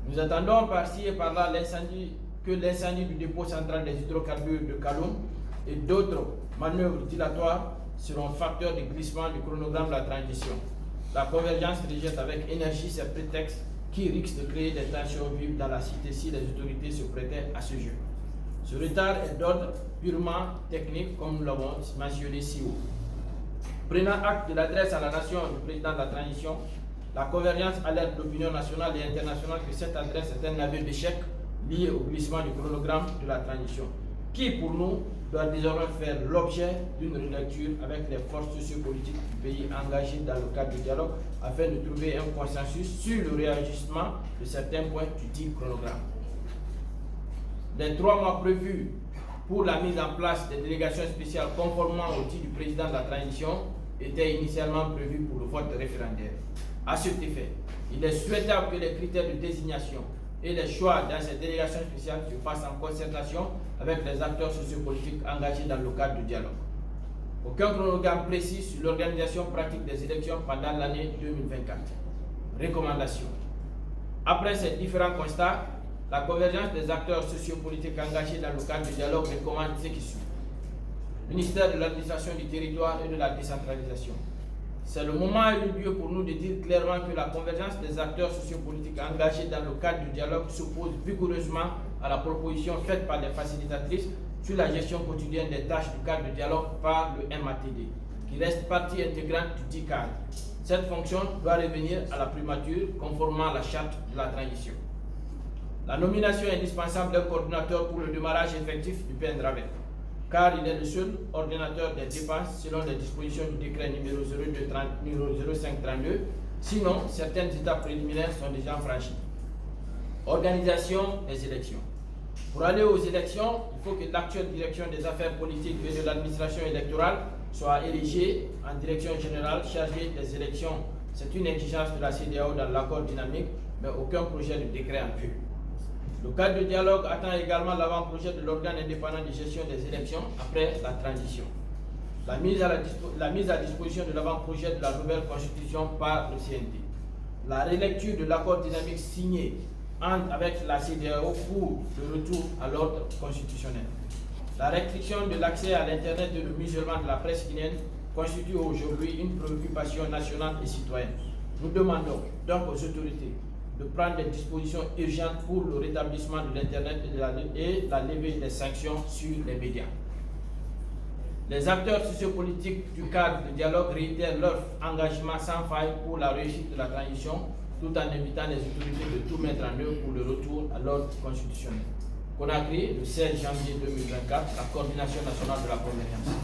Nous attendons par-ci et par-là que l'incendie du dépôt central des hydrocarbures de Kaloum et d'autres manœuvres dilatoires seront facteurs de glissement du chronogramme de la transition. La convergence rejette avec énergie ces prétextes qui risquent de créer des tensions vives dans la cité si les autorités se prêtaient à ce jeu. Ce retard est d'ordre purement technique, comme nous l'avons mentionné si haut. Prenant acte de l'adresse à la nation du président de la transition, la convergence alerte l'opinion nationale et internationale que cette adresse est un aveu d'échec lié au glissement du chronogramme de la transition, qui pour nous doit désormais faire l'objet d'une relecture avec les forces sociopolitiques du pays engagées dans le cadre du dialogue afin de trouver un consensus sur le réajustement de certains points du dit chronogramme. Les 3 mois prévus pour la mise en place des délégations spéciales conformément au titre du président de la transition étaient initialement prévus pour le vote référendaire. À cet effet, il est souhaitable que les critères de désignation et les choix dans ces délégations spéciales se fassent en concertation avec les acteurs sociopolitiques engagés dans le cadre du dialogue. Aucun chronogramme précis sur l'organisation pratique des élections pendant l'année 2024. Recommandations. Après ces différents constats, la convergence des acteurs sociopolitiques engagés dans le cadre du dialogue recommande ce qui suit. Ministère de l'administration du territoire et de la décentralisation. C'est le moment et le lieu pour nous de dire clairement que la convergence des acteurs sociopolitiques engagés dans le cadre du dialogue s'oppose vigoureusement à la proposition faite par les facilitatrices sur la gestion quotidienne des tâches du cadre du dialogue par le MATD, qui reste partie intégrante du dit cadre. Cette fonction doit revenir à la primature conformément à la charte de la transition. La nomination indispensable d'un coordinateur pour le démarrage effectif du PNDRAVEC, car il est le seul ordinateur des dépenses selon les dispositions du décret numéro 0532. Sinon, certaines étapes préliminaires sont déjà franchies. Organisation des élections. Pour aller aux élections, il faut que l'actuelle direction des affaires politiques et de l'administration électorale soit érigée en direction générale chargée des élections. C'est une exigence de la CEDEAO dans l'accord dynamique, mais aucun projet de décret en vue. Le cadre de dialogue attend également l'avant-projet de l'organe indépendant de gestion des élections après la transition. La mise à disposition de l'avant-projet de la nouvelle constitution par le CNT. La relecture de l'accord dynamique signé avec la CEDEAO pour le retour à l'ordre constitutionnel. La restriction de l'accès à l'Internet et le musulman de la presse guinéenne constitue aujourd'hui une préoccupation nationale et citoyenne. Nous demandons donc aux autorités de prendre des dispositions urgentes pour le rétablissement de l'Internet et la levée des sanctions sur les médias. Les acteurs sociopolitiques du cadre de dialogue réitèrent leur engagement sans faille pour la réussite de la transition, tout en invitant les autorités de tout mettre en œuvre pour le retour à l'ordre constitutionnel. Conakry, le 16 janvier 2024, la coordination nationale de la convergence.